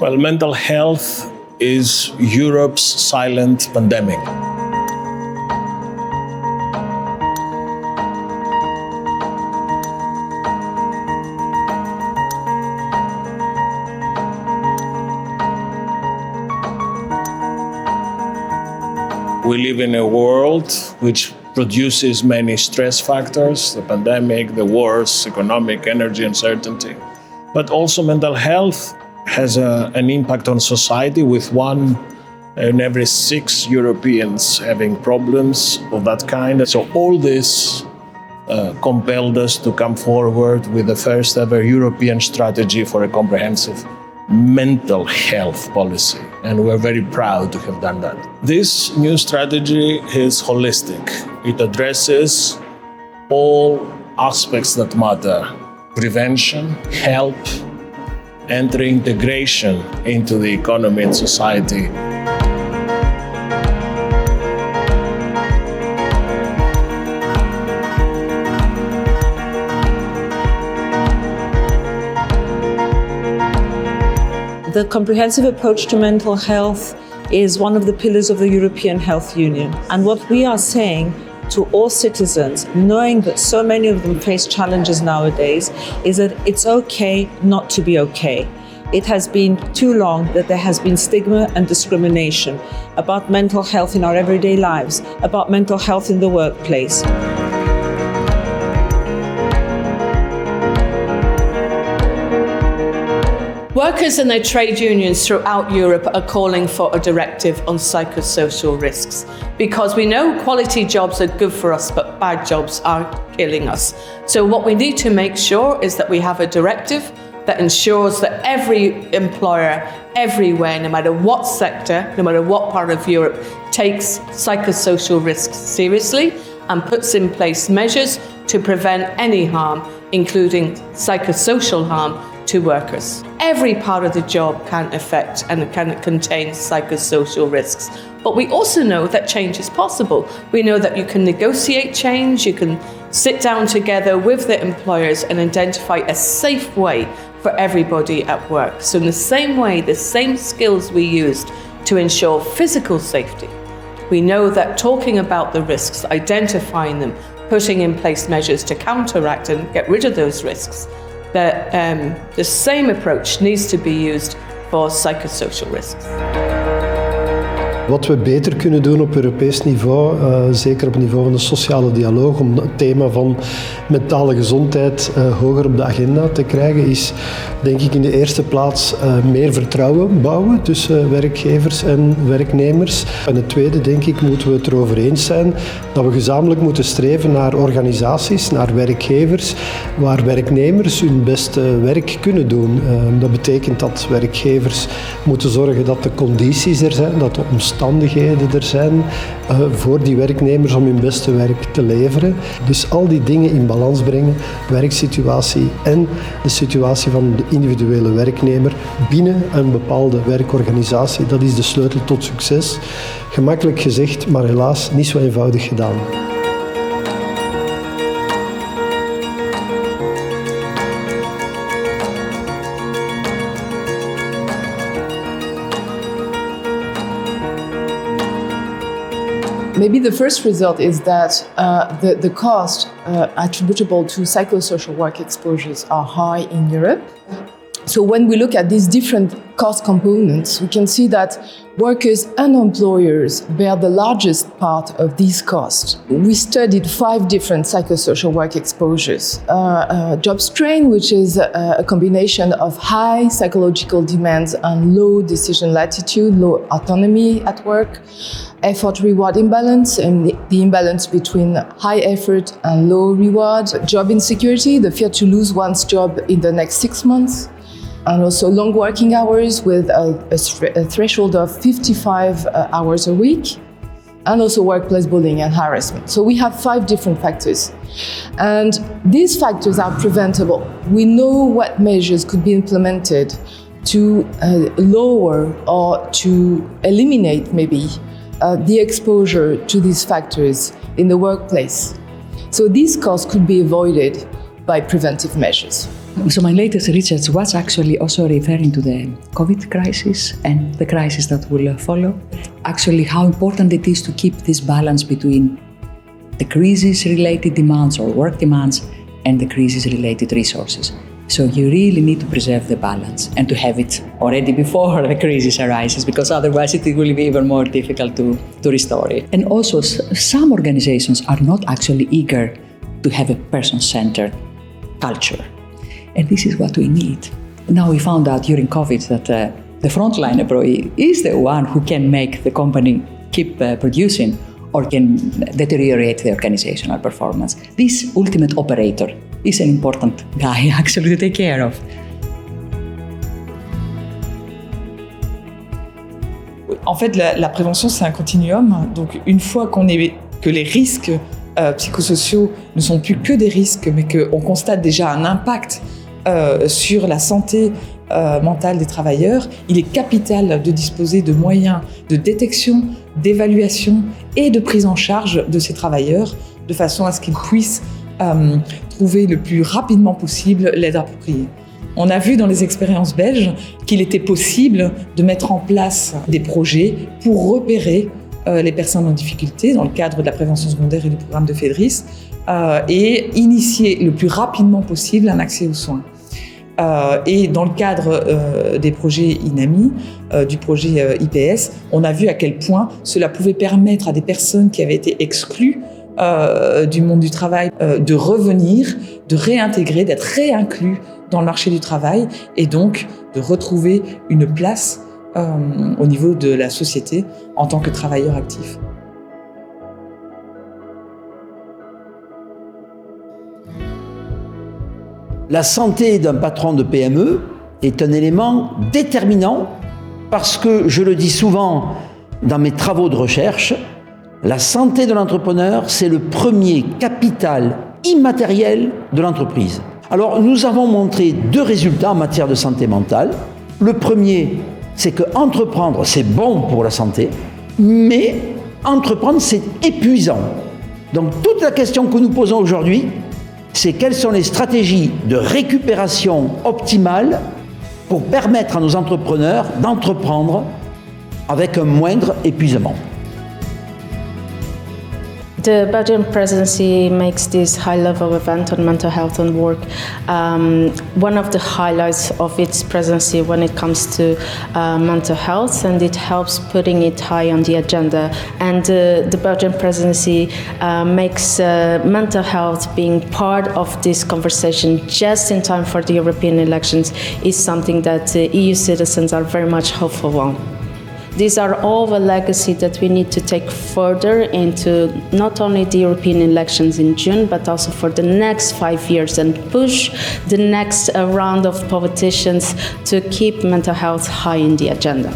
Well, mental health is Europe's silent pandemic. We live in a world which produces many stress factors, the pandemic, the wars, economic, energy uncertainty. But also mental health has an impact on society, with 1 in every 6 Europeans having problems of that kind. So all this compelled us to come forward with the first ever European strategy for a comprehensive mental health policy, and we're very proud to have done that. This new strategy is holistic. It addresses all aspects that matter: prevention, help, and reintegration into the economy and society. The comprehensive approach to mental health is one of the pillars of the European Health Union. And what we are saying to all citizens, knowing that so many of them face challenges nowadays, is that it's okay not to be okay. It has been too long that there has been stigma and discrimination about mental health in our everyday lives, about mental health in the workplace. Workers and their trade unions throughout Europe are calling for a directive on psychosocial risks, because we know quality jobs are good for us, but bad jobs are killing us. So what we need to make sure is that we have a directive that ensures that every employer, everywhere, no matter what sector, no matter what part of Europe, takes psychosocial risks seriously and puts in place measures to prevent any harm, including psychosocial harm, to workers. Every part of the job can affect and can contain psychosocial risks. But we also know that change is possible. We know that you can negotiate change, you can sit down together with the employers and identify a safe way for everybody at work. So in the same way, the same skills we used to ensure physical safety, we know that talking about the risks, identifying them, putting in place measures to counteract and get rid of those risks, that the same approach needs to be used for psychosocial risks. Wat we beter kunnen doen op Europees niveau, zeker op het niveau van de sociale dialoog, om het thema van mentale gezondheid hoger op de agenda te krijgen, is denk ik in de eerste plaats meer vertrouwen bouwen tussen werkgevers en werknemers. En het tweede, denk ik, moeten we het erover eens zijn dat we gezamenlijk moeten streven naar organisaties, naar werkgevers, waar werknemers hun beste werk kunnen doen. Dat betekent dat werkgevers moeten zorgen dat de condities er zijn, dat de omstandigheden er zijn voor die werknemers om hun beste werk te leveren. Dus al die dingen in balans brengen, werksituatie en de situatie van de individuele werknemer binnen een bepaalde werkorganisatie, dat is de sleutel tot succes. Gemakkelijk gezegd, maar helaas niet zo eenvoudig gedaan. Maybe the first result is that the cost attributable to psychosocial work exposures are high in Europe. So when we look at these different cost components, we can see that workers and employers bear the largest part of these costs. We studied 5 different psychosocial work exposures. Job strain, which is a combination of high psychological demands and low decision latitude, low autonomy at work. Effort-reward imbalance, and the imbalance between high effort and low reward. Job insecurity, the fear to lose one's job in the next 6 months. And also long working hours with a threshold of 55 hours a week. And also workplace bullying and harassment. So we have 5 different factors. And these factors are preventable. We know what measures could be implemented to lower or to eliminate maybe the exposure to these factors in the workplace. So these costs could be avoided by preventive measures. So my latest research was actually also referring to the COVID crisis and the crisis that will follow. Actually, how important it is to keep this balance between the crisis-related demands or work demands and the crisis-related resources. So you really need to preserve the balance and to have it already before the crisis arises, because otherwise it will be even more difficult to restore it. And also, some organizations are not actually eager to have a person-centered culture. And this is what we need. Now we found out during COVID that the frontline employee is the one who can make the company keep producing or can deteriorate the organizational performance. This ultimate operator is an important guy actually to take care of. En fait, la prévention, c'est un continuum. Donc, une fois que les risques psychosociaux ne sont plus que des risques, mais qu'on constate déjà un impact sur la santé mentale des travailleurs, il est capital de disposer de moyens de détection, d'évaluation et de prise en charge de ces travailleurs, de façon à ce qu'ils puissent trouver le plus rapidement possible l'aide appropriée. On a vu dans les expériences belges qu'il était possible de mettre en place des projets pour repérer les personnes en difficulté dans le cadre de la prévention secondaire et du programme de FEDRIS et initier le plus rapidement possible un accès aux soins. Et dans le cadre des projets INAMI, du projet IPS, on a vu à quel point cela pouvait permettre à des personnes qui avaient été exclues du monde du travail de revenir, de réintégrer, d'être réinclus dans le marché du travail et donc de retrouver une place au niveau de la société en tant que travailleurs actifs. La santé d'un patron de PME est un élément déterminant parce que, je le dis souvent dans mes travaux de recherche, la santé de l'entrepreneur, c'est le premier capital immatériel de l'entreprise. Alors, nous avons montré 2 résultats en matière de santé mentale. Le premier, c'est que entreprendre, c'est bon pour la santé, mais entreprendre, c'est épuisant. Donc, toute la question que nous posons aujourd'hui, c'est quelles sont les stratégies de récupération optimales pour permettre à nos entrepreneurs d'entreprendre avec un moindre épuisement. The Belgian presidency makes this high-level event on mental health and work one of the highlights of its presidency when it comes to mental health, and it helps putting it high on the agenda. And the Belgian presidency makes mental health being part of this conversation just in time for the European elections is something that EU citizens are very much hopeful on. These are all the legacy that we need to take further into not only the European elections in June, but also for the next 5 years and push the next round of politicians to keep mental health high in the agenda.